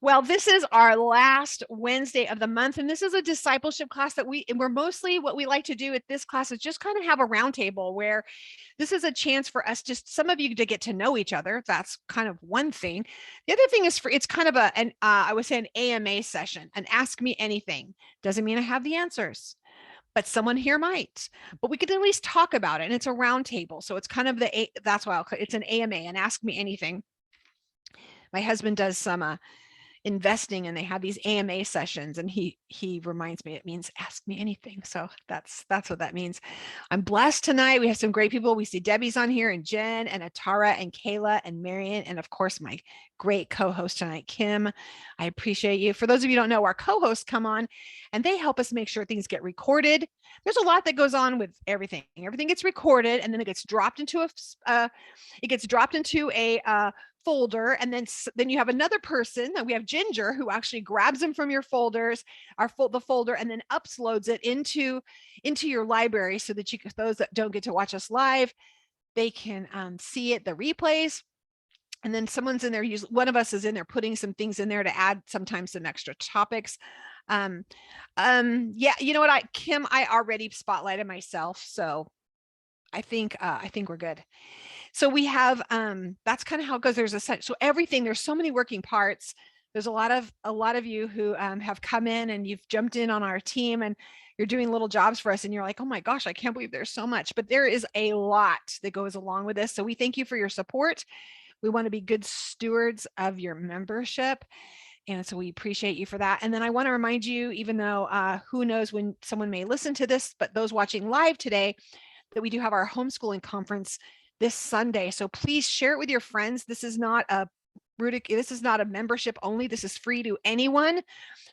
Well, this is our last Wednesday of the month, and this is a discipleship class that we're mostly what we like to do at this class is just kind of have a roundtable where this is a chance for us, just some of you to get to know each other. That's kind of one thing. The other thing is it's kind of I would say an AMA session, an ask me anything. Doesn't mean I have the answers, but someone here might. But we could at least talk about it, and it's a roundtable, so it's kind of that's why it's an AMA, and ask me anything. My husband does some investing, and they have these AMA sessions, and he reminds me it means ask me anything. So that's what that means. I'm blessed tonight. We have some great people. We see Debbie's on here, and Jen and Atara and Kayla and Marion, and of course my great co-host tonight, Kim. I appreciate you. For those of you who don't know, our co-hosts come on and they help us make sure things get recorded. There's a lot that goes on with everything. Everything gets recorded, and then it gets dropped into a folder, and then you have another person that we have, Ginger, who actually grabs them from your folders, the folder, and then uploads it into your library, so that those that don't get to watch us live, they can see it, the replays. And then someone's in there, one of us is in there putting some things in there to add sometimes some extra topics. Yeah, you know what, Kim, I already spotlighted myself, so I think we're good. So we have that's kind of how it goes. There's so everything, there's so many working parts. There's a lot of you who have come in and you've jumped in on our team, and you're doing little jobs for us, and you're like, oh my gosh, I can't believe there's so much. But there is a lot that goes along with this. So we thank you for your support. We want to be good stewards of your membership. And so we appreciate you for that. And then I want to remind you, even though who knows when someone may listen to this, but those watching live today, that we do have our homeschooling conference this Sunday. So please share it with your friends. This is not a membership only. This is free to anyone.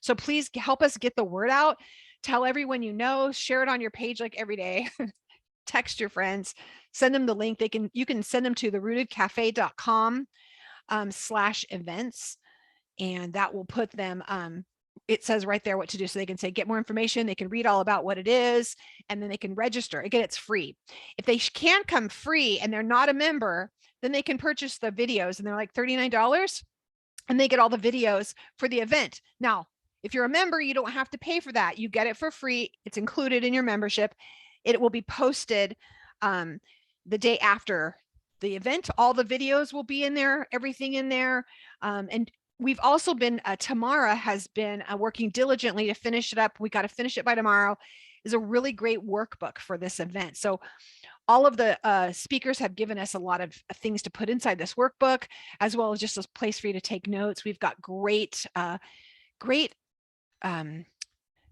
So please help us get the word out. Tell everyone you know, share it on your page like every day. Text your friends, send them the link. You can send them to therootedcafe.com/events, and that will put them it says right there what to do. So they can say, get more information. They can read all about what it is, and then they can register. Again, it's free. If they can't come free and they're not a member, then they can purchase the videos, and they're like $39, and they get all the videos for the event. Now, if you're a member, you don't have to pay for that. You get it for free. It's included in your membership. It will be posted the day after the event. All the videos will be in there, everything in there. And we've also been, Tamara has been working diligently to finish it up. We got to finish it by tomorrow. Is a really great workbook for this event. So all of the speakers have given us a lot of things to put inside this workbook, as well as just a place for you to take notes. We've got great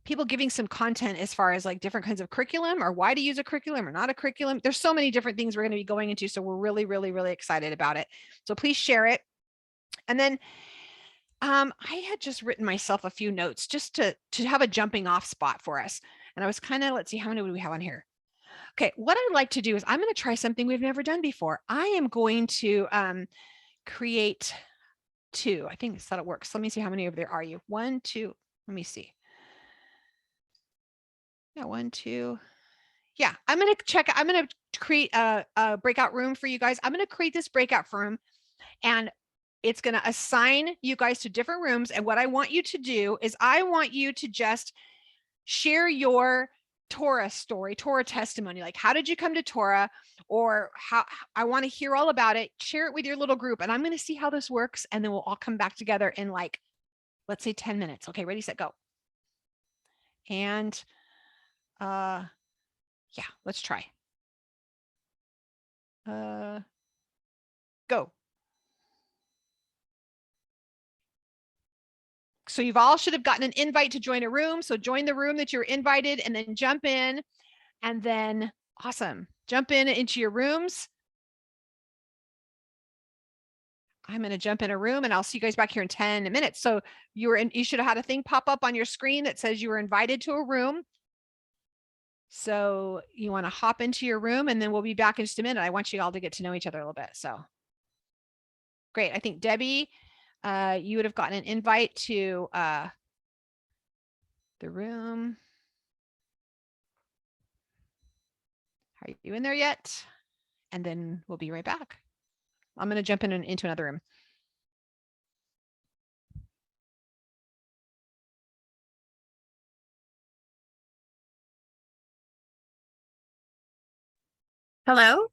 people giving some content as far as like different kinds of curriculum, or why to use a curriculum or not a curriculum. There's so many different things we're going to be going into. So we're really, really, really excited about it. So please share it. And then I had just written myself a few notes just to have a jumping off spot for us. And I was kind of, let's see, how many do we have on here? Okay, what I'd like to do is I'm going to try something we've never done before. I am going to create two. I think that's how it works. Let me see, how many of there are you? 1, 2. Let me see. Yeah, 1, 2. Yeah, I'm going to create a breakout room for you guys. I'm going to create this breakout room, and it's going to assign you guys to different rooms. And what I want you to do is I want you to just share your Torah story, Torah testimony. Like, how did you come to Torah? Or how, I want to hear all about it. Share it with your little group, and I'm going to see how this works. And then we'll all come back together in, like, let's say 10 minutes. Okay, ready, set, go. And yeah, let's try. Go. So you've all should have gotten an invite to join a room. So join the room that you're invited, and then jump in, and then awesome. Jump into your rooms. I'm going to jump in a room, and I'll see you guys back here in 10 minutes. So you should have had a thing pop up on your screen that says you were invited to a room. So you want to hop into your room, and then we'll be back in just a minute. I want you all to get to know each other a little bit. So great. I think Debbie, you would have gotten an invite to the room. Are you in there yet? And then we'll be right back. I'm going to jump into another room. Hello?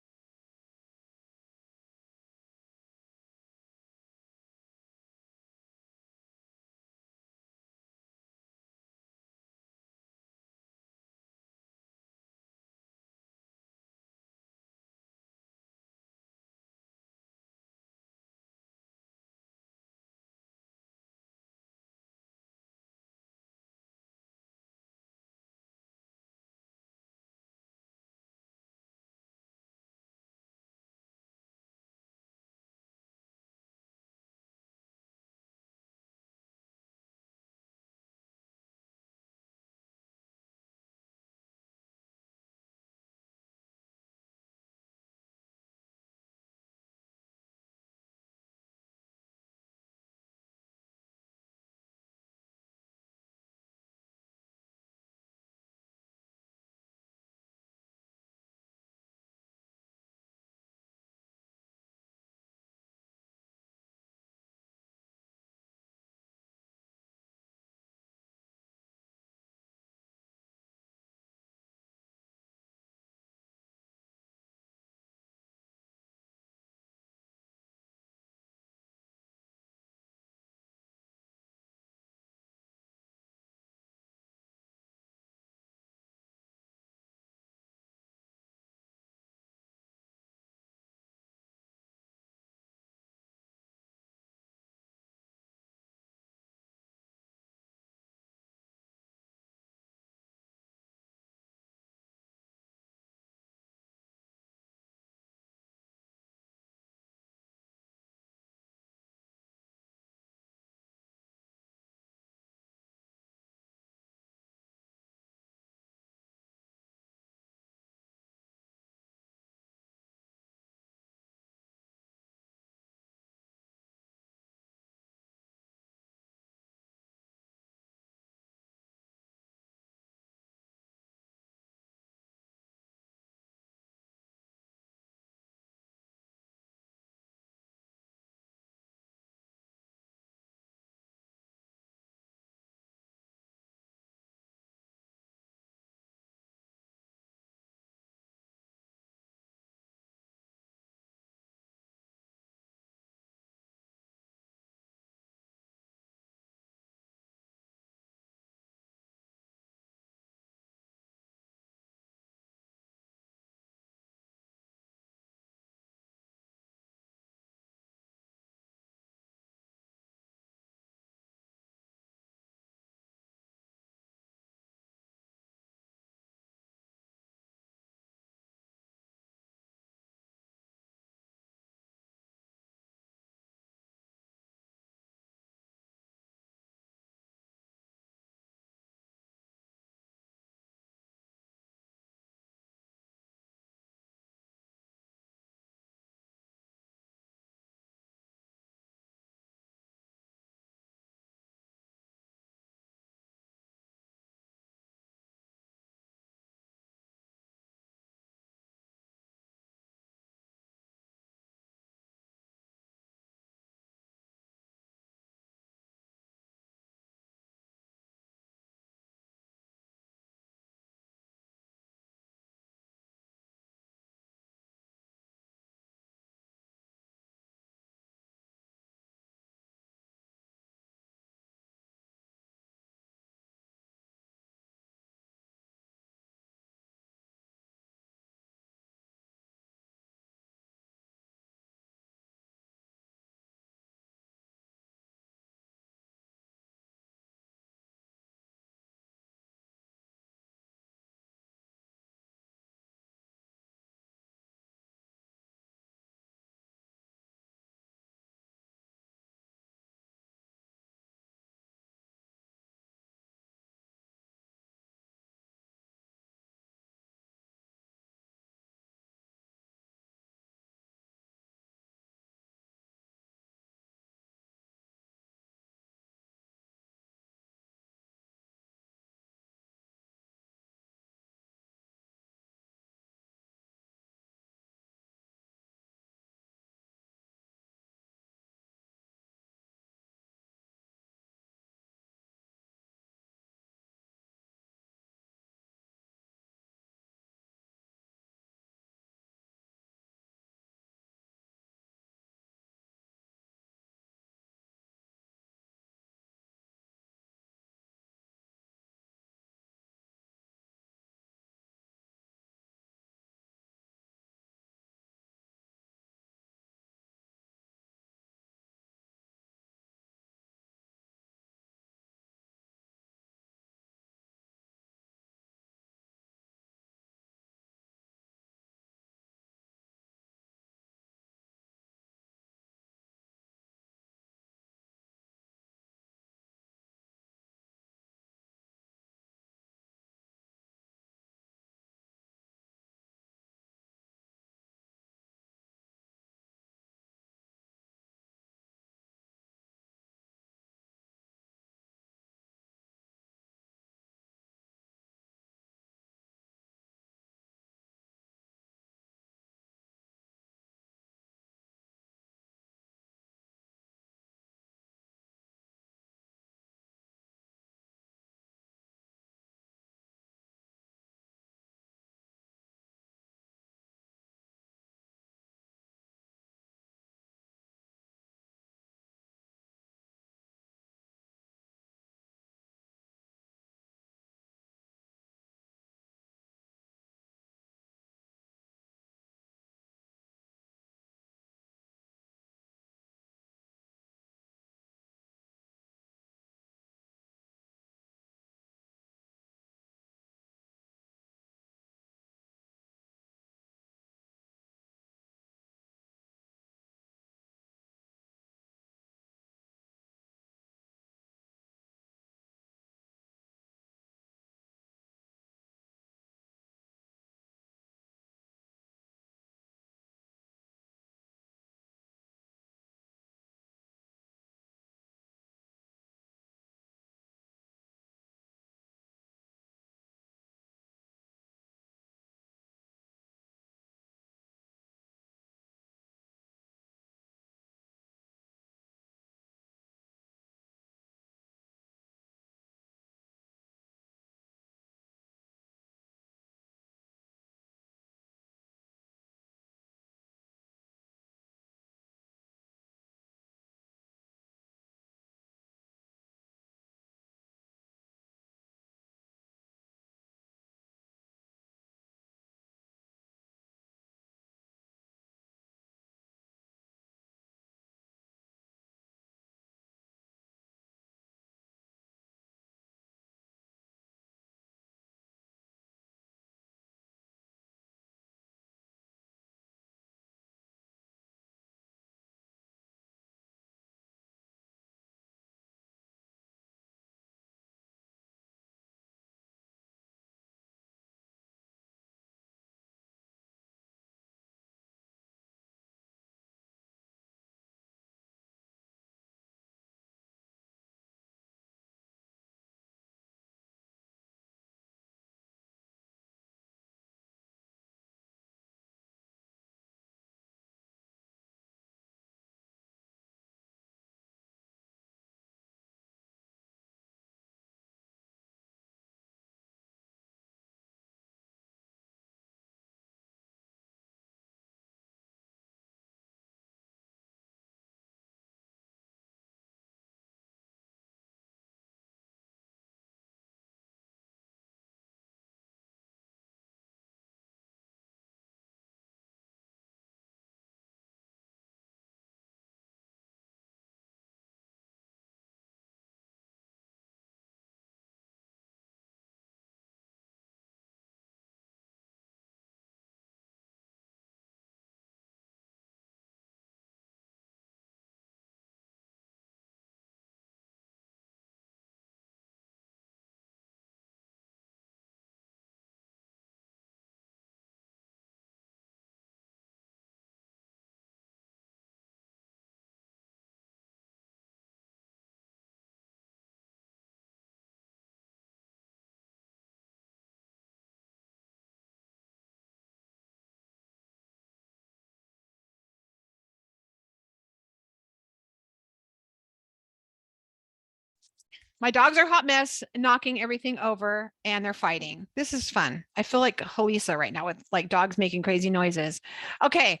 My dogs are a hot mess, knocking everything over, and they're fighting. This is fun. I feel like Halisa right now with like dogs making crazy noises. Okay,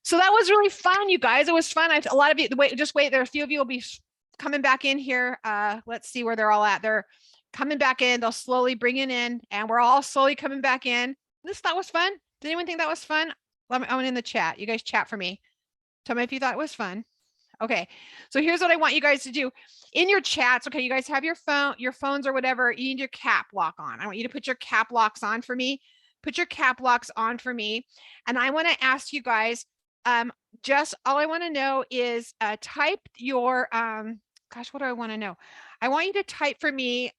so that was really fun, you guys. It was fun. A lot of you wait, just wait. There are a few of you will be coming back in here. Let's see where they're all at. They're coming back in. They'll slowly bring it in, and we're all slowly coming back in. That was fun. Did anyone think that was fun? I want in the chat. You guys chat for me. Tell me if you thought it was fun. Okay, so here's what I want you guys to do in your chats. Okay, you guys have your phones or whatever. You need your cap lock on. I want you to put your cap locks on for me. Put your cap locks on for me. And I want to ask you guys, just all I want to know is type your, gosh, what do I want to know? I want you to type for me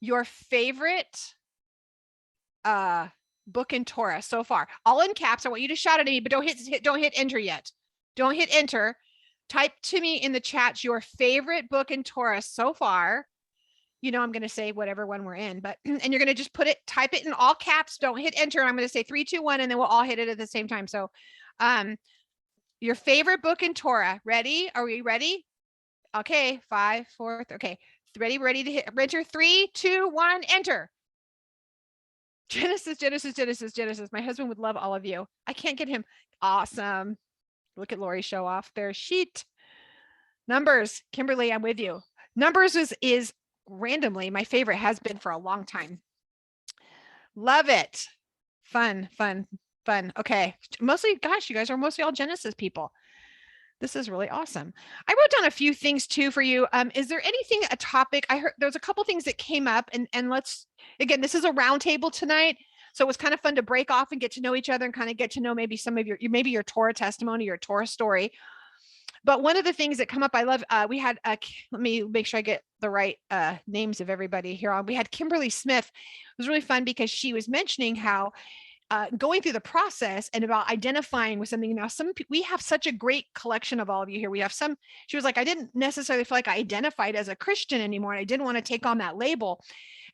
your favorite book in Torah so far, all in caps. I want you to shout at me, but don't hit enter yet. Don't hit enter. Type to me in the chat your favorite book in Torah so far. You know, I'm going to say whatever one we're in, but, and you're going to just type it in all caps. Don't hit enter. I'm going to say 3, 2, 1, and then we'll all hit it at the same time. So, your favorite book in Torah. Ready? Are we ready? Okay. 5, 4. Okay. Ready to hit enter. 3, 2, 1, enter. Genesis. My husband would love all of you. I can't get him. Awesome. Look at Lori show off their sheet. Numbers. Kimberly, I'm with you. Numbers is randomly my favorite, has been for a long time. Love it. Fun. Okay. Mostly, gosh, you guys are mostly all Genesis people. This is really awesome. I wrote down a few things too for you. Is there anything, a topic? I heard there's a couple things that came up, and let's, again, this is a roundtable tonight. So it was kind of fun to break off and get to know each other and kind of get to know maybe some of your Torah testimony, your Torah story. But one of the things that come up, I love, we had, let me make sure I get the right names of everybody here on. We had Kimberly Smith. It was really fun because she was mentioning how going through the process and about identifying with something. Now, we have such a great collection of all of you here. We have some, she was like, I didn't necessarily feel like I identified as a Christian anymore. And I didn't want to take on that label.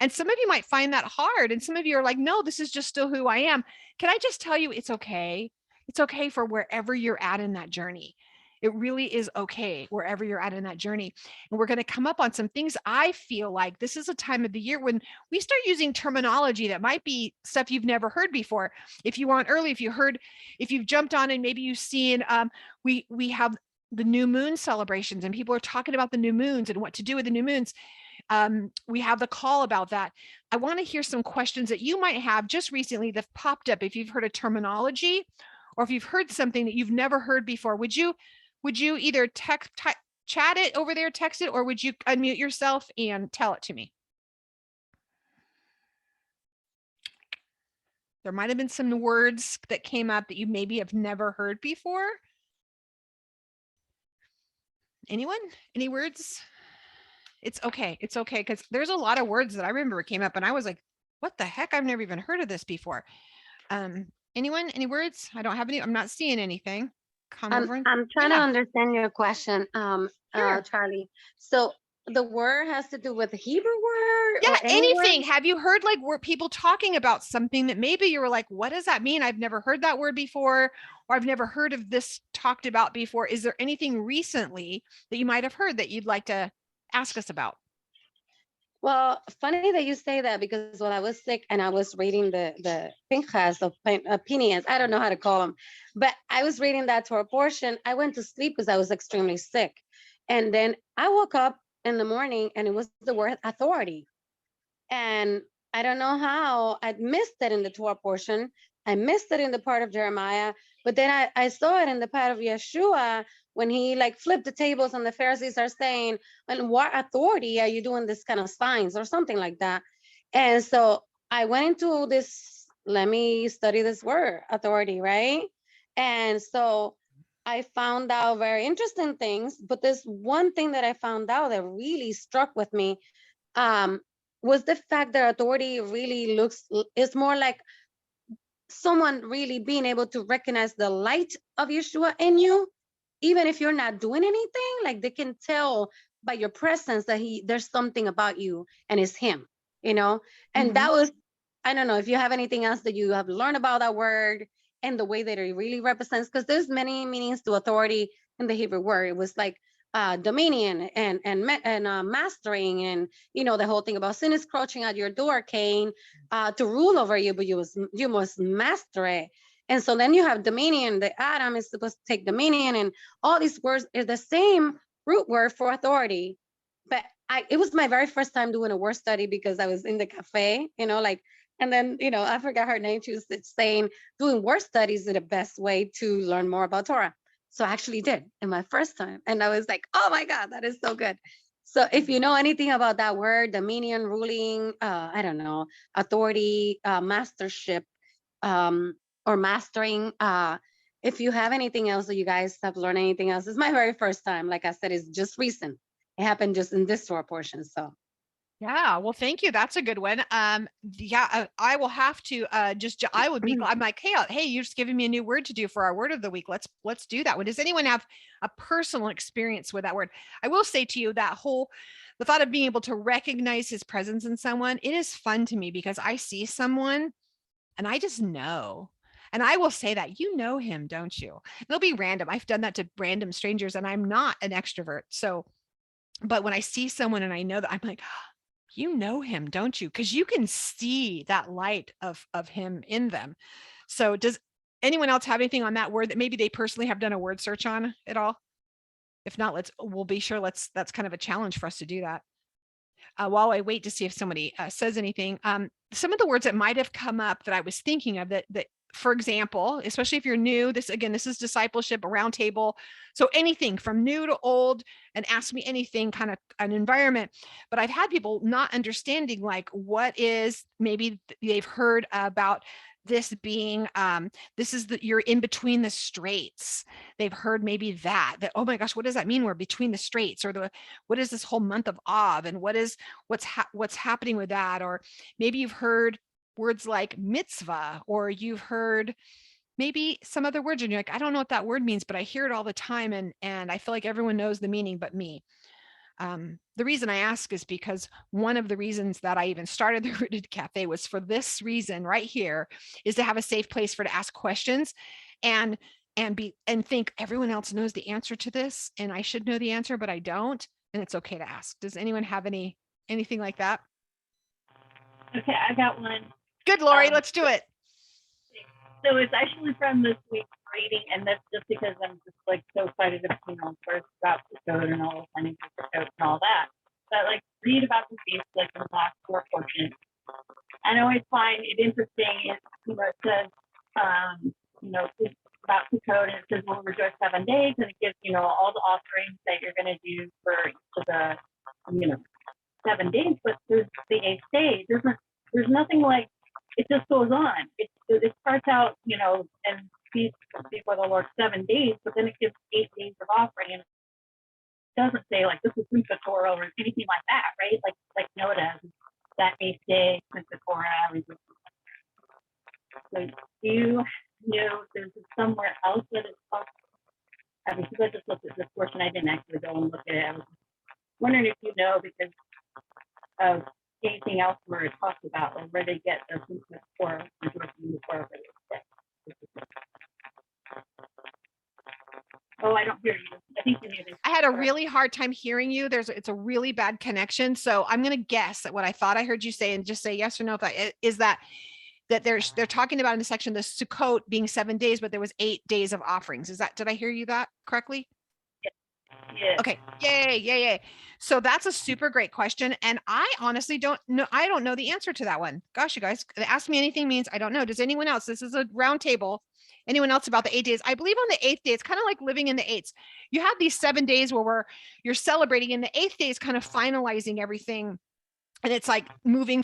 And some of you might find that hard. And some of you are like, no, this is just still who I am. Can I just tell you, it's okay. It's okay for wherever you're at in that journey. It really is okay wherever you're at in that journey. And we're going to come up on some things. I feel like this is a time of the year when we start using terminology that might be stuff you've never heard before. If you were on early, if you've jumped on and maybe you've seen, we have the new moon celebrations and people are talking about the new moons and what to do with the new moons. We have the call about that. I want to hear some questions that you might have just recently that popped up. If you've heard a terminology or if you've heard something that you've never heard before, would you either chat it over there, text it, or would you unmute yourself and tell it to me? There might have been some words that came up that you maybe have never heard before. Anyone? Any words? It's okay. It's okay. Because there's a lot of words that I remember came up and I was like, what the heck? I've never even heard of this before. Anyone? Any words? I don't have any. I'm not seeing anything. I'm trying to understand your question, Sure. Charlie. So the word has to do with the Hebrew word? Yeah, or anything. word? Have you heard like were people talking about something that maybe you were like, what does that mean? I've never heard that word before, or I've never heard of this talked about before. Is there anything recently that you might have heard that you'd like to ask us about? Well, funny that you say that, because when I was sick and I was reading the Pinchas of Phineas, I don't know how to call them, but I was reading that Torah portion. I went to sleep because I was extremely sick. And then I woke up in the morning and it was the word authority. And I don't know how I missed it in the Torah portion. I missed it in the part of Jeremiah, but then I saw it in the part of Yeshua when he like flipped the tables and the Pharisees are saying, and what authority are you doing this kind of signs or something like that? And so I went into this, let me study this word, authority, right? And so I found out very interesting things, but this one thing that I found out that really struck with me was the fact that authority really is more like someone really being able to recognize the light of Yeshua in you, even if you're not doing anything. Like they can tell by your presence that there's something about you and it's him, you know. And that was, I don't know if you have anything else that you have learned about that word and the way that it really represents, because there's many meanings to authority in the Hebrew word. It was like dominion and mastering, and the whole thing about sin is crouching at your door, Cain, to rule over you, but you must master it. And so then you have dominion. The Adam is supposed to take dominion, and all these words is the same root word for authority. But it was my very first time doing a word study, because I was in the cafe, and then I forgot her name. She was saying doing word studies is the best way to learn more about Torah. So I actually did in my first time. And I was like, oh my God, that is so good. So if you know anything about that word, dominion, ruling, I don't know, authority, mastership, or mastering, if you have anything else that you guys have learned anything else, it's my very first time. Like I said, it's just recent. It happened just in this Torah portion. So Yeah, well, thank you. That's a good one. Yeah, I will have to I would be I'm like, hey, you're just giving me a new word to do for our word of the week. Let's do that one. Does anyone have a personal experience with that word? I will say to you that the thought of being able to recognize his presence in someone, it is fun to me because I see someone and I just know. And I will say that you know him, don't you? It'll be random. I've done that to random strangers and I'm not an extrovert. So, but when I see someone and I know that, I'm like, you know him, don't you? Because you can see that light of him in them. So does anyone else have anything on that word that maybe they personally have done a word search on at all? If not, we'll be sure that's kind of a challenge for us to do that. While I wait to see if somebody says anything, some of the words that might have come up that I was thinking of that for example, especially if you're new, this is discipleship, a round table. So anything from new to old, and ask me anything, kind of an environment. But I've had people not understanding like what is, maybe they've heard about this being you're in between the straits. They've heard maybe that oh my gosh, what does that mean, we're between the straits? Or what is this whole month of Av, and what's happening with that? Or maybe you've heard words like mitzvah, or you've heard maybe some other words and you're like, I don't know what that word means, but I hear it all the time, and I feel like everyone knows the meaning but me. The reason I ask is because one of the reasons that I even started the Rooted Cafe was for this reason right here, is to have a safe place for to ask questions and think everyone else knows the answer to this and I should know the answer, but I don't, and it's okay to ask. Does anyone have anything like that? Okay, I got one. Good, Lori, let's do it. So it's actually from this week's reading, and that's just because I'm just like so excited to first about the code and all the findings of the code and all that. But like read about the feast like in the last 4 portions. And I always find it interesting. It says it's about the code, and it says we'll rejoice 7 days, and it gives all the offerings that you're going to do for each of the 7 days. But there's the 8th day. There's nothing like. It just goes on. It starts out, and feast before the Lord 7 days, but then it gives 8 days of offering, and it doesn't say like this is Simchat Torah or anything like that, right? Like it does. That 8th day, Simchat Torah. So do you know there's somewhere else that it's talked? I mean, because I just looked at this portion, I didn't actually go and look at it. I was wondering if you know, because of anything else where it talks about like where they get their Simchat Torah and Torah. Oh, I don't hear you. I think you need to. I had a really hard time hearing you. It's a really bad connection. So I'm going to guess at what I thought I heard you say and just say yes or no. Is that they're talking about in the section, the Sukkot being 7 days, but there was 8 days of offerings. Did I hear you that correctly? Yeah. Okay. Yay. So that's a super great question. And I honestly don't know. I don't know the answer to that one. Gosh, you guys, ask me anything means I don't know. Does anyone else? This is a round table. Anyone else about the 8 days? I believe on the 8th day, it's kind of like living in the 8s. You have these 7 days where you're celebrating, and the 8th day is kind of finalizing everything. And it's like moving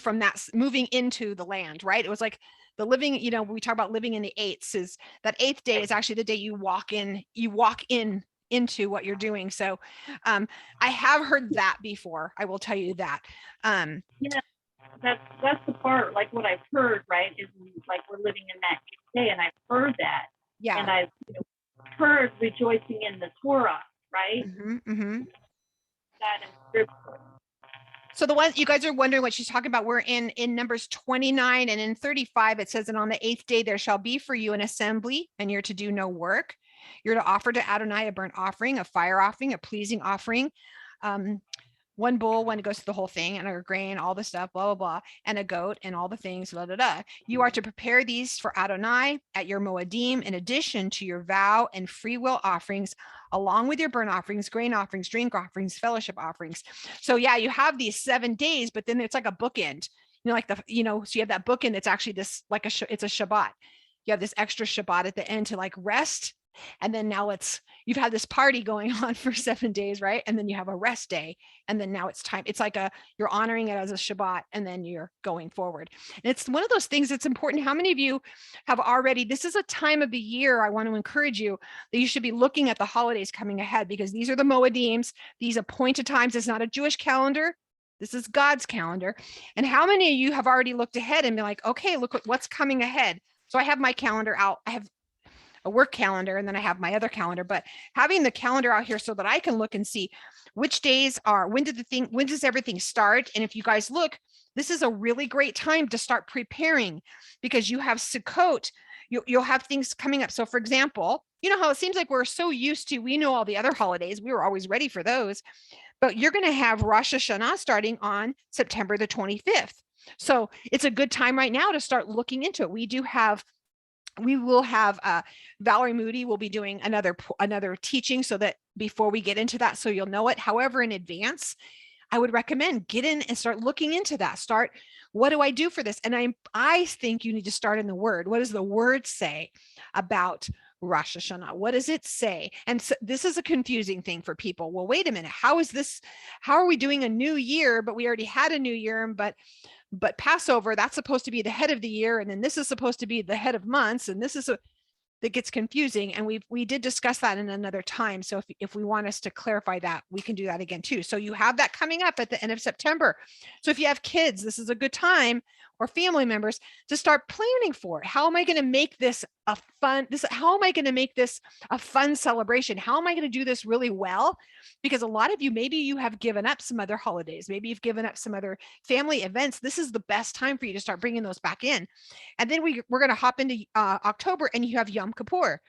into the land, right? It was like the living, we talk about living in the 8s, is that 8th day is actually the day you walk in into what you're doing. So I have heard that before. I will tell you that. Yeah, that's the part, like what I've heard, right, is like we're living in that day, and I've heard that. Yeah. And I've heard rejoicing in the Torah, right? Mm-hmm. That in scripture. So the ones you guys are wondering what she's talking about, we're in Numbers 29, and in 35, it says, and on the 8th day, there shall be for you an assembly, and you're to do no work. You're to offer to Adonai a burnt offering, a fire offering, a pleasing offering. One bull when it goes to the whole thing, and a grain, all the stuff, blah, blah, blah, and a goat and all the things, blah, blah, blah. You are to prepare these for Adonai at your Moedim in addition to your vow and free will offerings, along with your burnt offerings, grain offerings, drink offerings, fellowship offerings. So yeah, you have these 7 days, but then it's like a bookend, like so you have that bookend. It's actually this, like it's a Shabbat. You have this extra Shabbat at the end to like rest. And then now you've had this party going on for 7 days, right? And then you have a rest day. And then now it's time. It's like you're honoring it as a Shabbat, and then you're going forward. And it's one of those things that's important. How many of you have already, this is a time of the year, I want to encourage you that you should be looking at the holidays coming ahead, because these are the Moedims, these appointed times. It's not a Jewish calendar. This is God's calendar. And how many of you have already looked ahead and been like, okay, look what's coming ahead. So I have my calendar out. I have a work calendar, and then I have my other calendar, but having the calendar out here so that I can look and see which days are, when does everything start? And if you guys look, this is a really great time to start preparing, because you have Sukkot, you'll have things coming up. So for example, you know how it seems like we're so used to, we know all the other holidays, we were always ready for those, but you're going to have Rosh Hashanah starting on September the 25th. So it's a good time right now to start looking into it. We will have Valerie Moody will be doing another teaching, so that before we get into that, so you'll know it. However, in advance, I would recommend get in and start looking into that. What do I do for this? And I think you need to start in the Word. What does the Word say about Rosh Hashanah? What does it say? And so this is a confusing thing for people. Well, wait a minute. How are we doing a new year, but we already had a new year, but Passover, that's supposed to be the head of the year, and then this is supposed to be the head of months, and that gets confusing. And we did discuss that in another time. So if we want us to clarify that, we can do that again too. So you have that coming up at the end of September. So if you have kids, this is a good time, or family members, to start planning for it. How am I going to make this how am I going to make this a fun celebration? How am I going to do this really well? Because a lot of you, maybe you have given up some other holidays. Maybe you've given up some other family events. This is the best time for you to start bringing those back in. And then we're going to hop into October, and you have Yom Kippur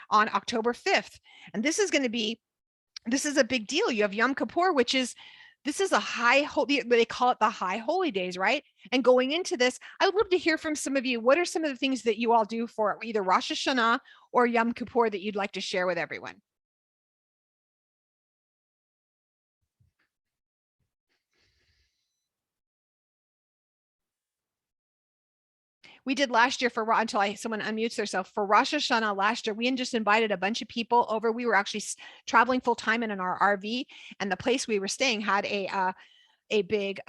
on October 5th. And this is a big deal. You have Yom Kippur, this is a they call it the high holy days, right? And going into this, I would love to hear from some of you. What are some of the things that you all do for either Rosh Hashanah or Yom Kippur that you'd like to share with everyone? We did last year until someone unmutes themselves for Rosh Hashanah last year. We just invited a bunch of people over. We were actually traveling full time in our RV, and the place we were staying had a big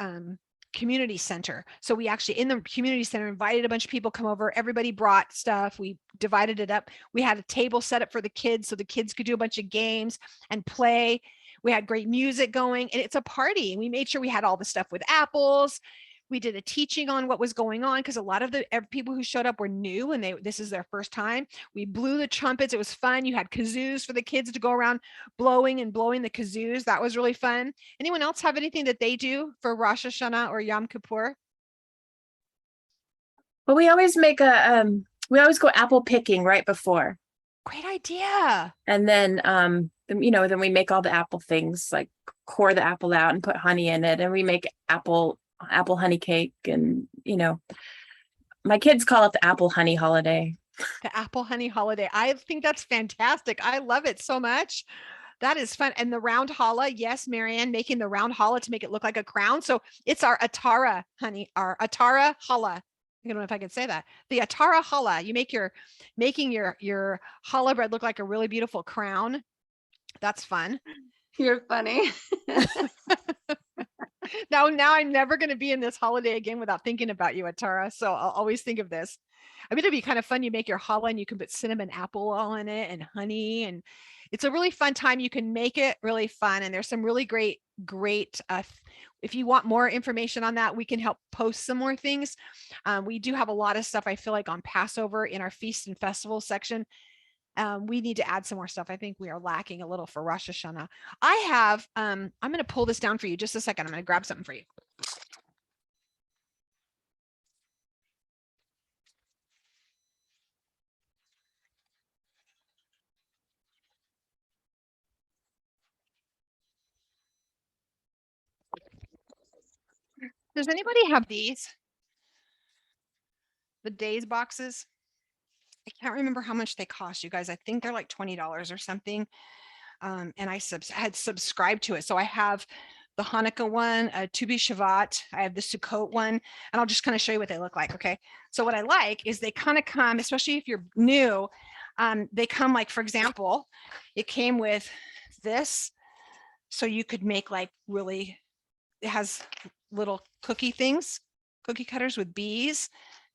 community center. So we actually, in the community center, invited a bunch of people come over. Everybody brought stuff. We divided it up. We had a table set up for the kids, so the kids could do a bunch of games and play. We had great music going, and it's a party. We made sure we had all the stuff with apples. We did a teaching on what was going on, because a lot of the people who showed up were new, and this is their first time. We blew the trumpets. It was fun. You had kazoos for the kids to go around blowing the kazoos. That was really fun. Anyone else have anything that they do for Rosh Hashanah or Yom Kippur? Well, we always we always go apple picking right before. Great idea. And then, then we make all the apple things, like core the apple out and put honey in it. And we make apple honey cake. And, my kids call it the apple honey holiday. The apple honey holiday. I think that's fantastic. I love it so much. That is fun. And the round challah. Yes, Marianne, making the round challah to make it look like a crown. So it's our Atara honey, our Atara challah. I don't know if I can say that. The Atara challah. You making your challah bread look like a really beautiful crown. That's fun. You're funny. Now I'm never going to be in this holiday again without thinking about you, Atara. So I'll always think of this. I mean, it'd be kind of fun. You make your challah and you can put cinnamon apple all in it and honey, and it's a really fun time. You can make it really fun. And there's some really great, if you want more information on that, we can help post some more things. We do have a lot of stuff, I feel like, on Passover in our feast and festival section. We need to add some more stuff. I think we are lacking a little for Rosh Hashanah. I'm going to pull this down for you just a second. I'm going to grab something for you. Does anybody have these? The days boxes? I can't remember how much they cost, you guys. I think they're like $20 or something. And I had subscribed to it. So I have the Hanukkah one, Tu B'Shavat. I have the Sukkot one, and I'll just kind of show you what they look like. Okay. So what I like is they kind of come, especially if you're new, they come like, for example, it came with this. So you could make like really, it has little cookie things, cookie cutters with bees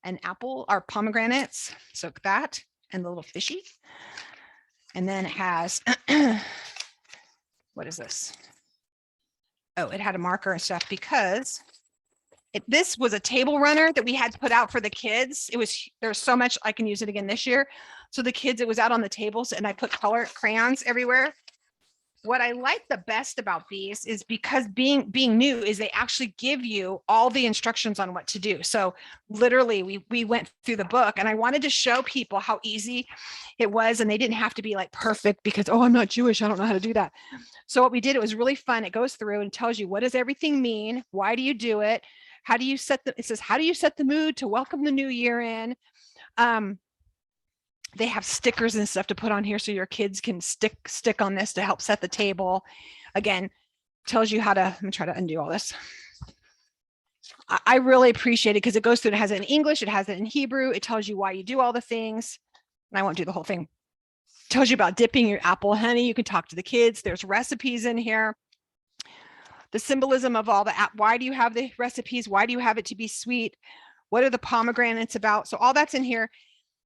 and apple or pomegranates. So that and the little fishy. And then it has, what is this? Oh, it had a marker and stuff because this was a table runner that we had put out for the kids. There's so much, I can use it again this year. So the kids, it was out on the tables and I put color crayons everywhere. What I like the best about these is because being new is they actually give you all the instructions on what to do. So literally we went through the book and I wanted to show people how easy it was. And they didn't have to be like perfect because, oh, I'm not Jewish, I don't know how to do that. So what we did, it was really fun. It goes through and tells you, what does everything mean? Why do you do it? How do you it says, how do you set the mood to welcome the new year in? They have stickers and stuff to put on here so your kids can stick on this to help set the table. Again, tells you how to, I'm gonna try to undo all this. I really appreciate it because it goes through, it has it in English, it has it in Hebrew, it tells you why you do all the things. And I won't do the whole thing. It tells you about dipping your apple honey. You can talk to the kids. There's recipes in here. The symbolism of all the, why do you have the recipes? Why do you have it to be sweet? What are the pomegranates about? So all that's in here.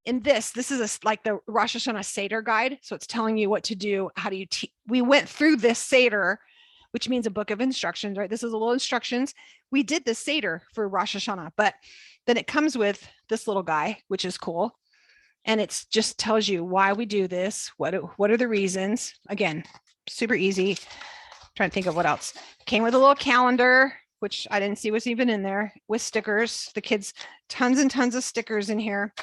In this is like the Rosh Hashanah Seder guide. So it's telling you what to do. How do you we went through this Seder, which means a book of instructions, right? This is a little instructions. We did the Seder for Rosh Hashanah, but then it comes with this little guy, which is cool. And it's just tells you why we do this. What are the reasons? Again, super easy. Trying to think of what else. Came with a little calendar, which I didn't see was even in there, with stickers. The kids, tons and tons of stickers in here.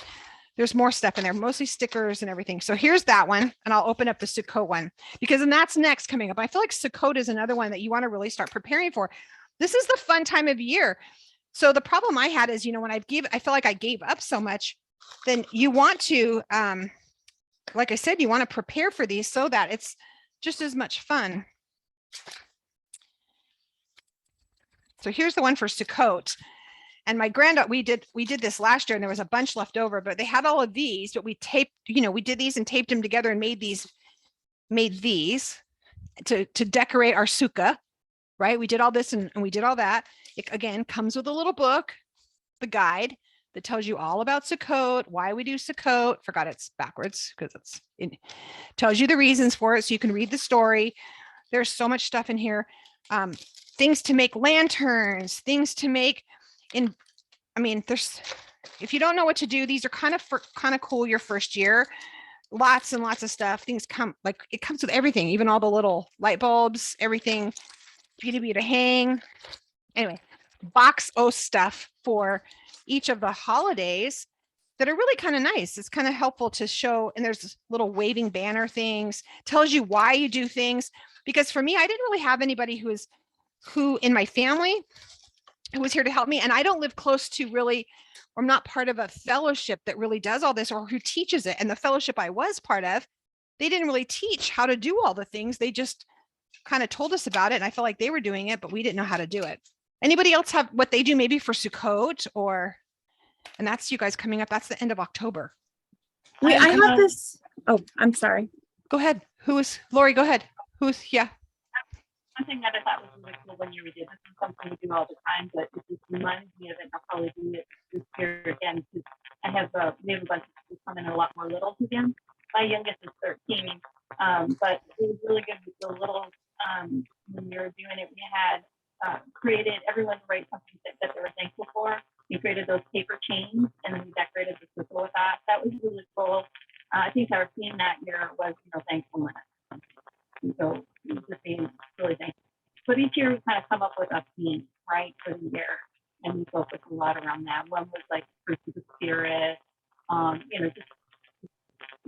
There's more stuff in there, mostly stickers and everything. So here's that one, and I'll open up the Sukkot one because then that's next coming up. I feel like Sukkot is another one that you want to really start preparing for. This is the fun time of year. So the problem I had is, when I feel like I gave up so much, then you want to, like I said, you want to prepare for these so that it's just as much fun. So here's the one for Sukkot. And my granddaughter, we did this last year and there was a bunch left over, but they had all of these, but we taped, we did these and taped them together and made these to decorate our sukkah, right? We did all this and we did all that. It again comes with a little book, the guide that tells you all about Sukkot, why we do Sukkot. Forgot it's backwards because it tells you the reasons for it. So you can read the story. There's so much stuff in here. Things to make lanterns, things to make if you don't know what to do, these are kind of cool your first year. Lots and lots of stuff. Things it comes with everything, even all the little light bulbs, everything to hang. Anyway, box O stuff for each of the holidays that are really kind of nice. It's kind of helpful to show, and there's little waving banner things, tells you why you do things. Because for me, I didn't really have anybody who in my family who was here to help me. And I don't live close to really, or I'm not part of a fellowship that really does all this or who teaches it. And the fellowship I was part of, they didn't really teach how to do all the things. They just kind of told us about it. And I felt like they were doing it, but we didn't know how to do it. Anybody else have what they do maybe for Sukkot and that's you guys coming up. That's the end of October. Wait, I have this. Oh, I'm sorry. Go ahead. Lori, go ahead. Yeah. One thing that I thought was really cool when you redid this is something we do all the time, but it just reminds me of it. I'll probably do it this year again because we have a bunch of people coming a lot more littles again. My youngest is 13, but it was really good with the littles. When we were doing it, we had created everyone to write something that they were thankful for. We created those paper chains and then we decorated the circle with that. That was really cool. I think our theme that year was thankfulness. And so just being really thankful. But each year we kind of come up with a theme, right, for the year. And we focus a lot around that. One was like fruit of the spirit.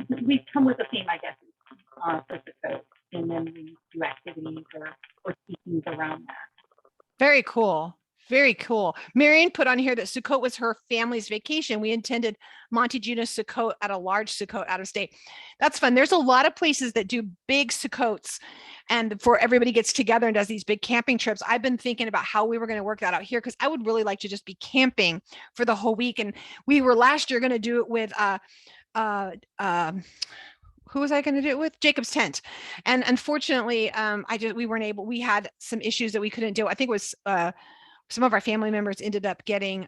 Just we come with a theme, I guess, for the code. And then we do activities or teachings around that. Very cool. Very cool. Marion put on here that Sukkot was her family's vacation. We attended Monte Juno Sukkot at a large Sukkot out of state. That's fun. There's a lot of places that do big Sukkots and before everybody gets together and does these big camping trips. I've been thinking about how we were going to work that out here because I would really like to just be camping for the whole week. And we were last year going to do it with who was I going to do it with? Jacob's Tent. And unfortunately, we weren't able, we had some issues that we couldn't do. I think it was some of our family members ended up getting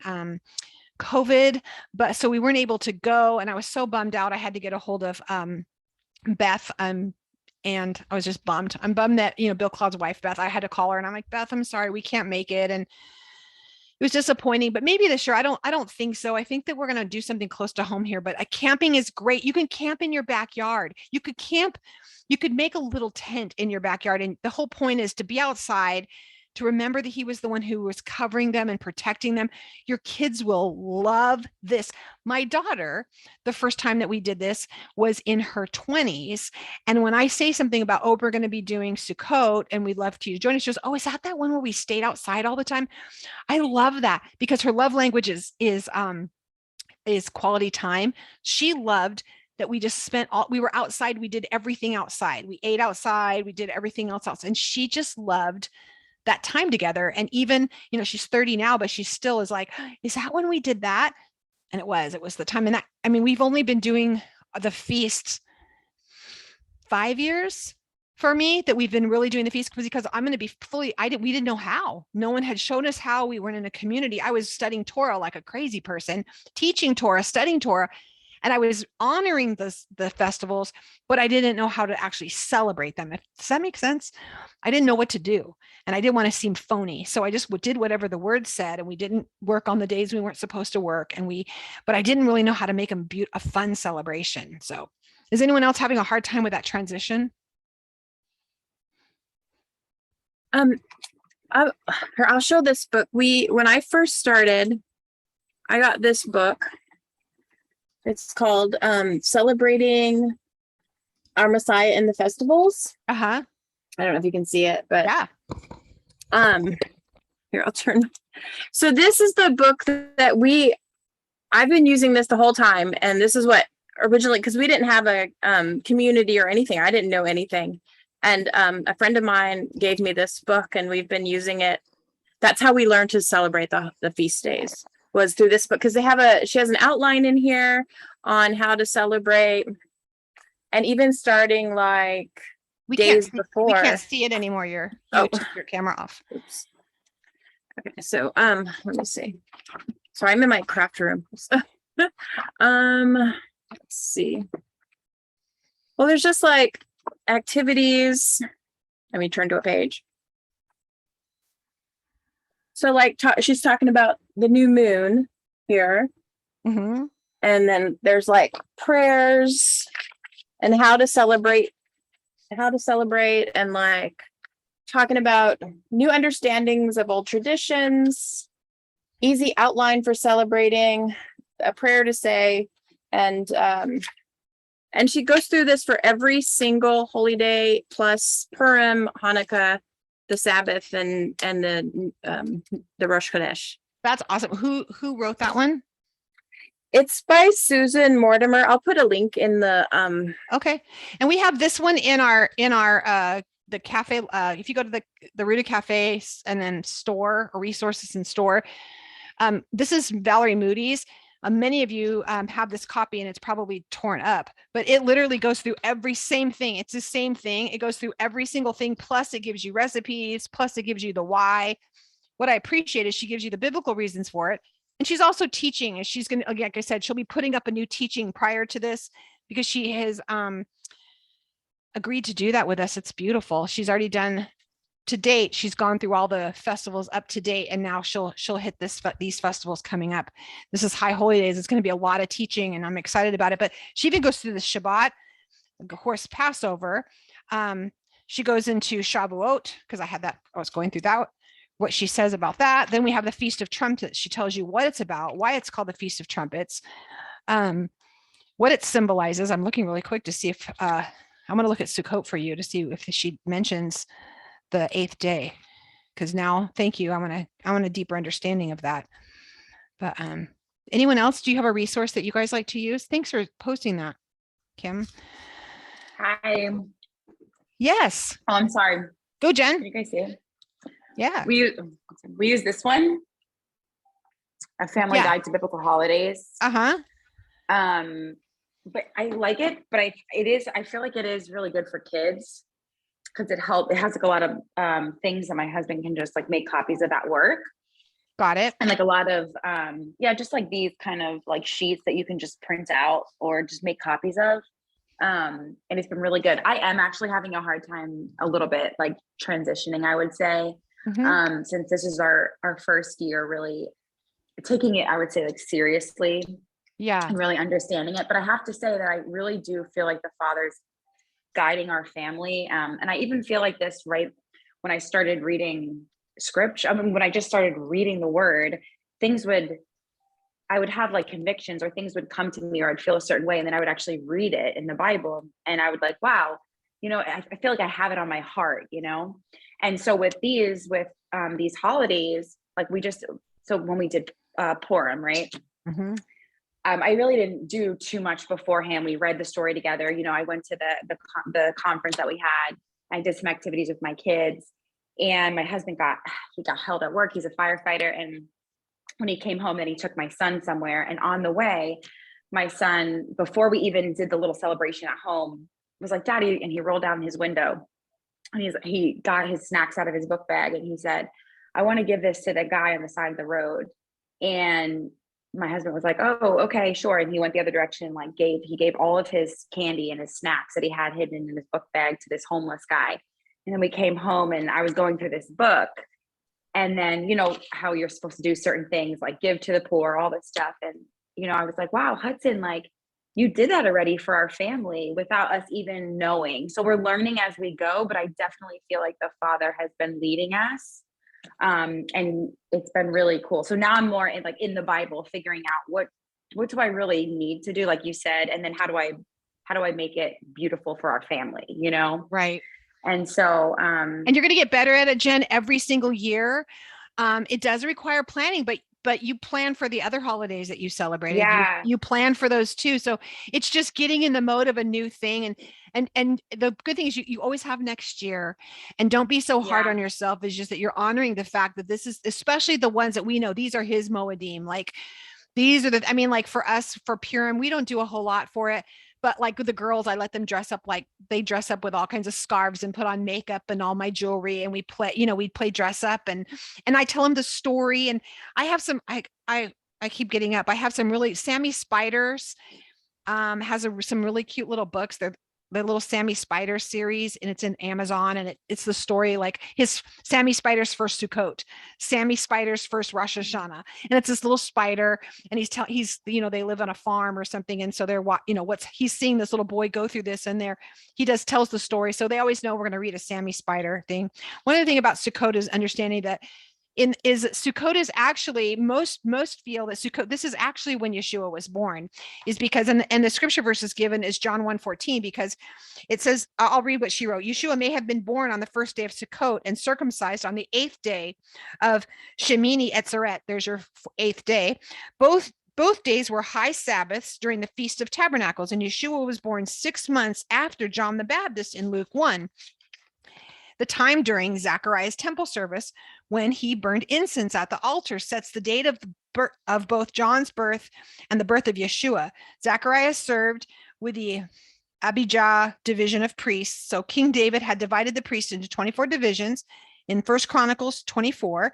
COVID, but so we weren't able to go. And I was so bummed out. I had to get a hold of Beth. And I was just bummed. I'm bummed that, Bill Cloud's wife, Beth, I had to call her and I'm like, Beth, I'm sorry, we can't make it. And it was disappointing, but maybe this year, I don't think so. I think that we're going to do something close to home here, but camping is great. You can camp in your backyard. You could make a little tent in your backyard. And the whole point is to be outside, to remember that he was the one who was covering them and protecting them. Your kids will love this. My daughter, the first time that we did this was in her 20s. And when I say something about, oh, we're going to be doing Sukkot and we'd love for you to join us, she goes, oh, is that one where we stayed outside all the time? I love that because her love language is quality time. She loved that we just we were outside. We did everything outside. We ate outside. We did everything else outside. And she just loved that time together. And even, she's 30 now, but she still is like, is that when we did that? And it was the time. And we've only been doing the feast 5 years for me that we've been really doing the feast because I'm going to be we didn't know how. No one had shown us how. We weren't in a community. I was studying Torah like a crazy person, teaching Torah, studying Torah. And I was honoring the festivals, but I didn't know how to actually celebrate them. Does that make sense? I didn't know what to do. And I didn't want to seem phony. So I just did whatever the word said. And we didn't work on the days we weren't supposed to work. But I didn't really know how to make them a fun celebration. So is anyone else having a hard time with that transition? I'll show this book. When I first started, I got this book. It's called Celebrating Our Messiah in the Festivals. Uh-huh. I don't know if you can see it, but yeah. Here, I'll turn. So this is the book that I've been using this the whole time. And this is what originally, because we didn't have a community or anything. I didn't know anything. And a friend of mine gave me this book and we've been using it. That's how we learned to celebrate the feast days, was through this book, because she has an outline in here on how to celebrate, and even starting like days before. We can't see it anymore. You took your camera off. Oops. Okay, so let me see. So I'm in my craft room. Let's see. Well, there's just like activities. Let me turn to a page. So like she's talking about the new moon here. Mm-hmm. And then there's like prayers and how to celebrate and like talking about new understandings of old traditions, easy outline for celebrating, a prayer to say, and she goes through this for every single holy day plus Purim, Hanukkah, the Sabbath, and the Rosh Chodesh. That's awesome. Who wrote that one? It's by Susan Mortimer. I'll put a link in the Okay. And we have this one in our the cafe. If you go to the Ruta Cafe and then store or resources and store, this is Valerie Moody's. Many of you have this copy and it's probably torn up, but it literally goes through every same thing. It's the same thing. It goes through every single thing. Plus it gives you recipes. Plus it gives you the why. What I appreciate is she gives you the biblical reasons for it. And she's also teaching, and she's going to, like I said, she'll be putting up a new teaching prior to this because she has agreed to do that with us. It's beautiful. She's already done to date. She's gone through all the festivals up to date, and now she'll hit these festivals coming up. This is High Holy Days. It's going to be a lot of teaching, and I'm excited about it. But she even goes through the Shabbat, the horse Passover. She goes into Shavuot because I was going through that. What she says about that. Then we have the Feast of Trumpets. She tells you what it's about, why it's called the Feast of Trumpets, what it symbolizes. I'm looking really quick to see if I'm going to look at Sukkot for you to see if she mentions the 8th day. because now, thank you. I want a deeper understanding of that. But anyone else, do you have a resource that you guys like to use? Thanks for posting that, Kim. Hi. Yes. Oh, I'm sorry. Go, Can Jen. you guys see it? Yeah. We use this one. A Family Yeah. Guide to Biblical Holidays. Uh-huh. But I like it, but I feel like it is really good for kids because it has like a lot of things that my husband can just like make copies of at work. Got it. And like a lot of just like these kind of like sheets that you can just print out or just make copies of. And it's been really good. I am actually having a hard time a little bit like transitioning, I would say. Mhm. Since this is our first year really taking it, I would say, like seriously Yeah. and really understanding it. But I have to say that I really do feel like the Father's guiding our family. And I even feel like this right when I started reading scripture. I mean, when I just started reading the word, I would have like convictions or things would come to me or I'd feel a certain way. And then I would actually read it in the Bible and I would like, wow, I feel like I have it on my heart, And so with these holidays, like so when we did Purim, right? Mhm. I really didn't do too much beforehand. We read the story together. I went to the conference that we had. I did some activities with my kids, and my husband got held at work. He's a firefighter, and when he came home, then he took my son somewhere. And on the way, my son, before we even did the little celebration at home, was like, "Daddy," and he rolled down his window, and he got his snacks out of his book bag, and he said, "I want to give this to the guy on the side of the road." And my husband was like, "Oh, okay, sure." And he went the other direction, like he gave all of his candy and his snacks that he had hidden in his book bag to this homeless guy. And then we came home and I was going through this book. And then, how you're supposed to do certain things like give to the poor, all this stuff. And, I was like, wow, Hudson, like you did that already for our family without us even knowing. So we're learning as we go, but I definitely feel like the Father has been leading us. And it's been really cool. So now I'm more in the Bible, figuring out what do I really need to do, like you said, and then how do I make it beautiful for our family, Right. And so, and you're going to get better at it, Jen, every single year. It does require planning, but you plan for the other holidays that you celebrated. Yeah. You plan for those too. So it's just getting in the mode of a new thing. And the good thing is you always have next year, and don't be so hard Yeah. on yourself. It's just that you're honoring the fact that this is, especially the ones that we know, these are his Moedim. Like these are like for us, for Purim, we don't do a whole lot for it. But like with the girls, I let them dress up like they dress up with all kinds of scarves and put on makeup and all my jewelry. And we play dress up and I tell them the story. And I have some, I keep getting up. I have some really, Sammy Spiders has some really cute little books. They're the little Sammy Spider series, and it's in Amazon, and it's the story like his Sammy Spider's first Sukkot, Sammy Spider's first Rosh Hashanah, and it's this little spider, and he's they live on a farm or something, and so they're he's seeing this little boy go through this, and he tells the story, so they always know we're going to read a Sammy Spider thing. One other thing about Sukkot is understanding that Sukkot is actually most feel that Sukkot, this is actually when Yeshua was born, is because and the scripture verse is given is John 1:14, because it says, I'll read what she wrote. Yeshua may have been born on the first day of Sukkot and circumcised on the 8th day of Shemini Atzeret. There's your 8th day. Both days were high Sabbaths during the Feast of Tabernacles, and Yeshua was born 6 months after John the Baptist in Luke 1. The time during Zachariah's temple service when he burned incense at the altar sets the date of both John's birth and the birth of Yeshua. Zachariah served with the Abijah division of priests. So King David had divided the priests into 24 divisions in 1 Chronicles 24.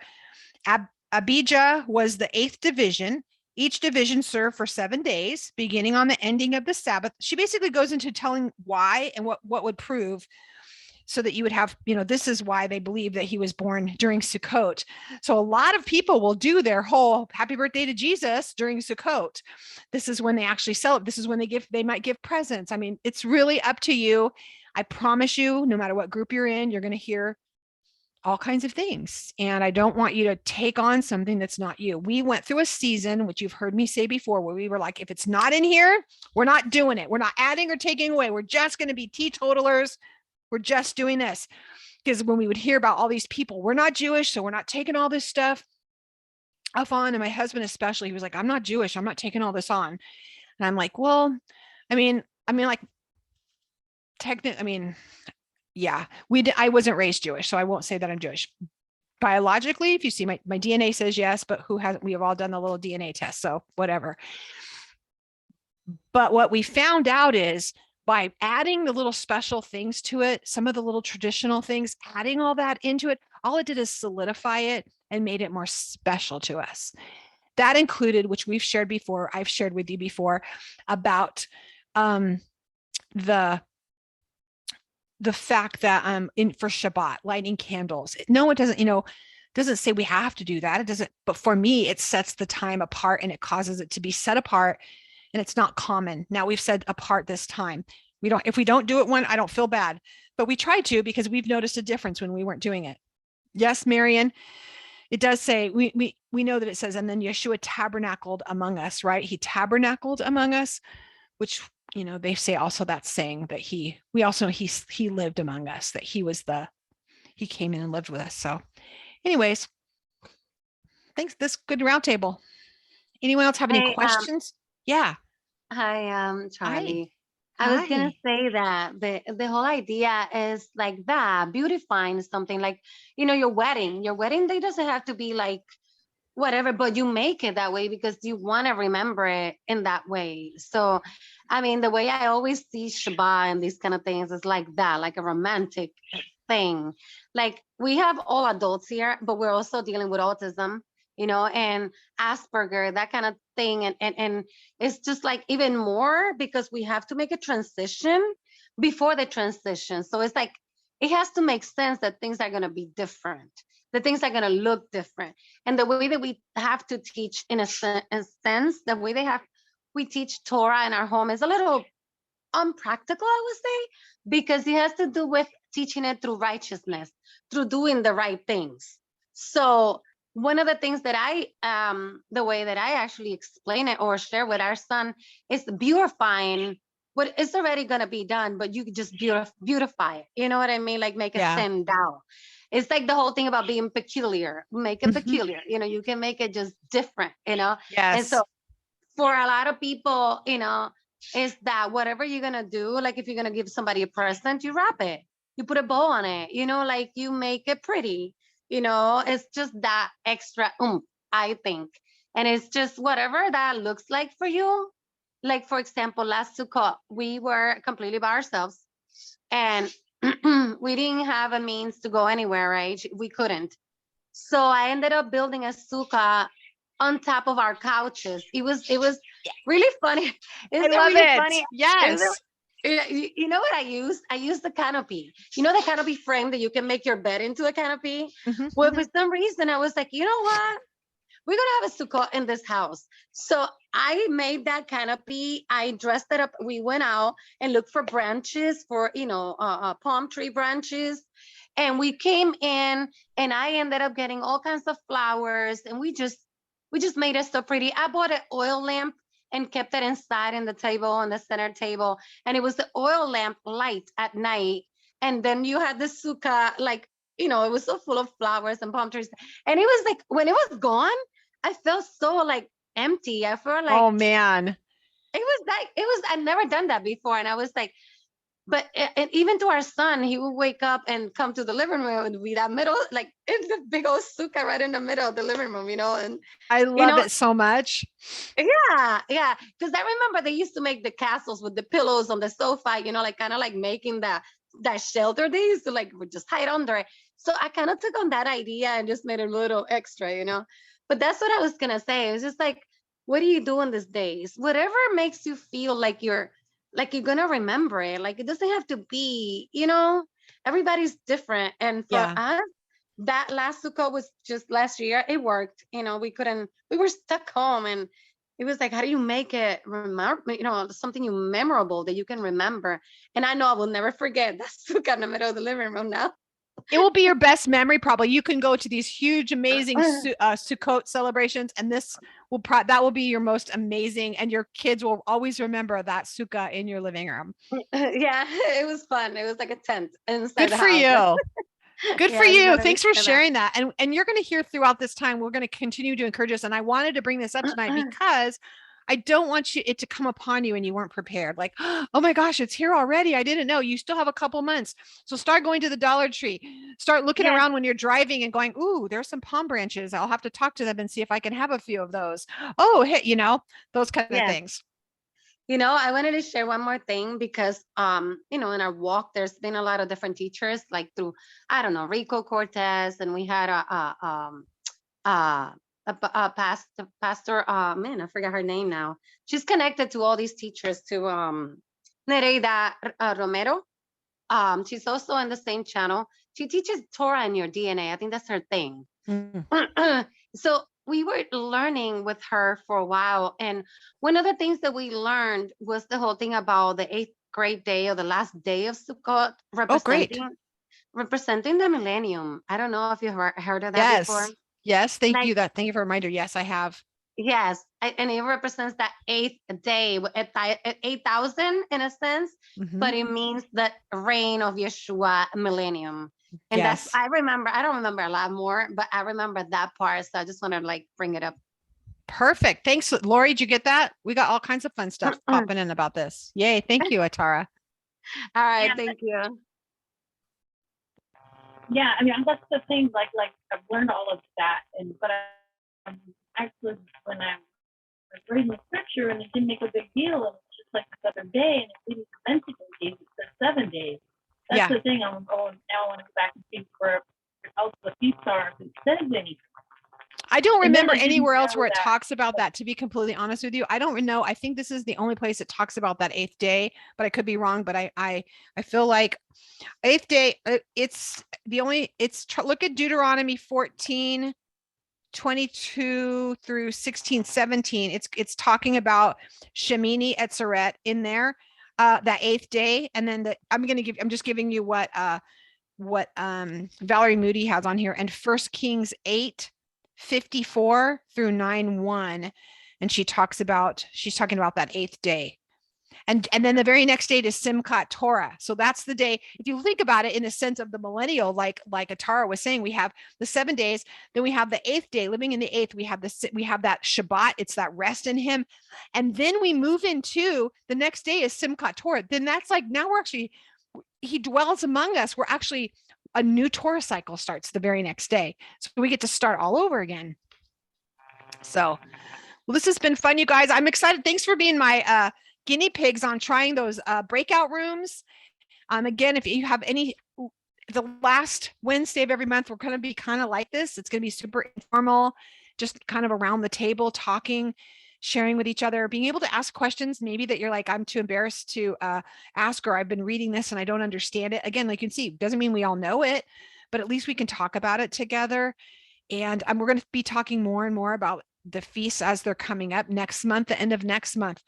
Abijah was the 8th division. Each division served for 7 days, beginning on the ending of the Sabbath. She basically goes into telling why and what would prove, so that you would have, this is why they believe that he was born during Sukkot. So a lot of people will do their whole happy birthday to Jesus during Sukkot. This is when they actually celebrate. This is when they might give presents. I mean, it's really up to you. I promise you, no matter what group you're in, you're going to hear all kinds of things. And I don't want you to take on something that's not you. We went through a season, which you've heard me say before, where we were like, if it's not in here, we're not doing it. We're not adding or taking away. We're just going to be teetotalers. We're just doing this. because when we would hear about all these people, we're not Jewish, so we're not taking all this stuff up on. And my husband especially, he was like, I'm not Jewish, I'm not taking all this on. And I'm like, well, like yeah, I wasn't raised Jewish, so I won't say that I'm Jewish. Biologically, if you see my DNA says yes, but who hasn't? We have all done the little DNA test, so whatever. But what we found out is by adding the little special things to it, some of the little traditional things, adding all that into it, all it did is solidify it and made it more special to us. That included, which we've shared before, I've shared with you before, about the fact that for Shabbat, lighting candles. No, it doesn't, doesn't say we have to do that. It doesn't, but for me, it sets the time apart and it causes it to be set apart, and it's not common. Now we've said apart this time. If we don't do it one, I don't feel bad, but we try to, because we've noticed a difference when we weren't doing it. Yes, Marion, it does say, we know that it says, and then Yeshua tabernacled among us, right? He tabernacled among us, which, they say also that's saying that he lived among us, that he came in and lived with us. So anyways, thanks. This good round table. Anyone else have any questions? Yeah. Hi, Charlie. I was gonna say that the whole idea is like that, beautifying something, like, your wedding day doesn't have to be like whatever, but you make it that way because you want to remember it in that way. So, the way I always see Shabbat and these kind of things is like that, like a romantic thing. Like, we have all adults here, but we're also dealing with autism, and Asperger, that kind of thing. And it's just like even more because we have to make a transition before the transition. So it's like, it has to make sense that things are going to be different, that things are going to look different. And the way that we have to teach in a sense, the way we teach Torah in our home is a little unpractical, I would say, because it has to do with teaching it through righteousness, through doing the right things. So one of the things that the way that I actually explain it or share with our son is beautifying what is already going to be done, but you just beautify it. You know what I mean? Like make it stand out. It's like the whole thing about being peculiar, make it peculiar. You can make it just different, Yes. And so for a lot of people, is that whatever you're going to do, like if you're going to give somebody a present, you wrap it, you put a bow on it, like you make it pretty. It's just that extra I think. And it's just whatever that looks like for you. Like, for example, last Sukkot, we were completely by ourselves and we didn't have a means to go anywhere, right? We couldn't. So I ended up building a sukkah on top of our couches. It was really funny. I love really it. Funny? Yes. You know what I used? I used the canopy. The canopy frame that you can make your bed into a canopy? Well, for some reason, I was like, you know what? We're going to have a sukkah in this house. So I made that canopy. I dressed it up. We went out and looked for branches for, palm tree branches. And we came in and I ended up getting all kinds of flowers. And we just made it so pretty. I bought an oil lamp and kept it inside in the table, on the center table. And it was the oil lamp light at night. And then you had the sukkah, like, it was so full of flowers and palm trees. And it was like, when it was gone, I felt so like empty. I felt like, oh man, I'd never done that before. And I was like, but and even to our son, he would wake up and come to the living room and be that middle, like it's the big old sukkah right in the middle of the living room, and I love it so much. Yeah. Because I remember they used to make the castles with the pillows on the sofa, like kind of like making that shelter they used to like would just hide under it. So I kind of took on that idea and just made it a little extra, But that's what I was gonna say. It was just like, what do you do on these days? Whatever makes you feel like you're gonna remember it. Like it doesn't have to be, everybody's different. And for us, that last Sukkot was just last year. It worked. We were stuck home and it was like, how do you make it something memorable that you can remember? And I know I will never forget that Sukkot in the middle of the living room now. It will be your best memory. Probably you can go to these huge, amazing Sukkot celebrations, and that will be your most amazing. And your kids will always remember that sukkah in your living room. Yeah, it was fun. It was like a tent inside Good for you. Good Yeah, for I just you. wanted to Thanks for share that. sharing that. And you're going to hear throughout this time, we're going to continue to encourage us. And I wanted to bring this up tonight because I don't want it to come upon you and you weren't prepared. Like, oh my gosh, it's here already. I didn't know. You still have a couple months. So start going to the Dollar Tree. Start looking Yes. around when you're driving and going, ooh, there's some palm branches. I'll have to talk to them and see if I can have a few of those. Oh, hey, those kind of Yes. things. I wanted to share one more thing because, in our walk, there's been a lot of different teachers, like through, I don't know, Rico Cortez, and we had a pastor, man, I forgot her name now. She's connected to all these teachers, to Nereida Romero. She's also on the same channel. She teaches Torah in your DNA. I think that's her thing. Mm. So we were learning with her for a while. And one of the things that we learned was the whole thing about the 8th grade day, or the last day of Sukkot, Oh, great. representing the millennium. I don't know if you've heard of that before. Yes. Thank Like, you. Thank you for a reminder. Yes, I have. Yes, and it represents that 8th day, at 8,000 in a sense, Mhm. but it means the reign of Yeshua millennium. And Yes. I don't remember a lot more, but I remember that part. So I just want to bring it up. Perfect. Thanks, Lori. Did you get that? We got all kinds of fun stuff popping in about this. Yay. Thank you, Atara. All right, Yeah. thank you. Yeah, I mean, that's the thing. Like I've learned all of that, but actually, when I was reading the scripture, and it didn't make a big deal, and it's just like this other day, and it didn't mention days. It says 7 days. That's Yeah. the thing. I'm going now. I want to go back and see where else the feasts are. If it says anything. I don't And then remember I didn't anywhere else know where it that- talks about that, to be completely honest with you. I don't know. I think this is the only place it talks about that 8th day, but I could be wrong. But I feel like 8th day, it's the only, look at Deuteronomy 14:22 through 16:17. It's talking about Shemini Etzeret in there, that 8th day. And then I'm just giving you what Valerie Moody has on here, and 1 Kings 8:54 through 9:1. And she's talking about that 8th day. And then the very next date is Simchat Torah. So that's the day, if you think about it in the sense of the millennial, like Atara was saying, we have the 7 days, then we have the 8th day, living in the 8th, we have that Shabbat, it's that rest in him. And then we move into the next day is Simchat Torah. Then that's like, now he dwells among us. We're actually, a new Torah cycle starts the very next day. So we get to start all over again. So, well, this has been fun, you guys. I'm excited. Thanks for being my guinea pigs on trying those breakout rooms. Again, if you have the last Wednesday of every month, we're going to be kind of like this. It's going to be super informal, just kind of around the table, talking, sharing with each other, being able to ask questions maybe that you're like, I'm too embarrassed to ask, or I've been reading this and I don't understand it. Again, like you can see, doesn't mean we all know it, but at least we can talk about it together. And we're going to be talking more and more about the feasts as they're coming up next month, the end of next month.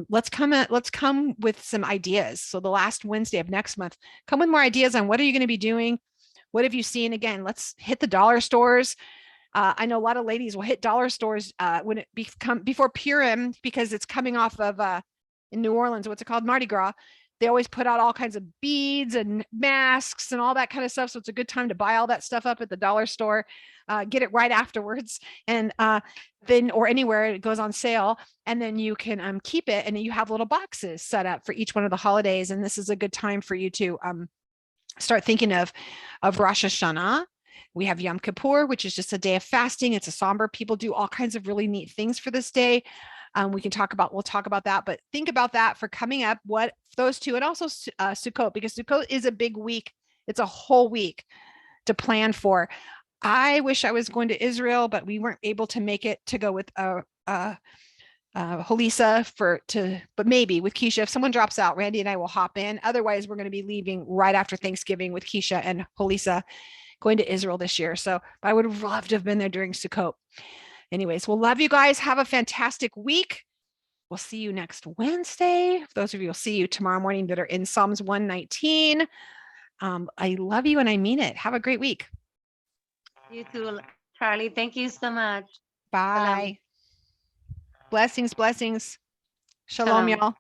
Let's come with some ideas. So the last Wednesday of next month, come with more ideas on what are you going to be doing? What have you seen? Again, let's hit the dollar stores. I know a lot of ladies will hit dollar stores when it before Purim, because it's coming off of in New Orleans, what's it called? Mardi Gras. They always put out all kinds of beads and masks and all that kind of stuff. So it's a good time to buy all that stuff up at the dollar store, get it right afterwards. And then, or anywhere it goes on sale, and then you can keep it, and you have little boxes set up for each one of the holidays. And this is a good time for you to start thinking of Rosh Hashanah. We have Yom Kippur, which is just a day of fasting. It's a somber. People do all kinds of really neat things for this day. We'll talk about that, but think about that for coming up, what those two, and also Sukkot, because Sukkot is a big week. It's a whole week to plan for. I wish I was going to Israel, but we weren't able to make it to go with Holisa but maybe with Keisha, if someone drops out, Randy and I will hop in. Otherwise, we're going to be leaving right after Thanksgiving with Keisha and Holisa, going to Israel this year. So I would have loved to have been there during Sukkot. Anyways, we'll love you guys. Have a fantastic week. We'll see you next Wednesday. For those of you, will see you tomorrow morning that are in Psalms 119. I love you and I mean it. Have a great week. You too, Charlie. Thank you so much. Bye. Blessings. Shalom, Shalom. y'all.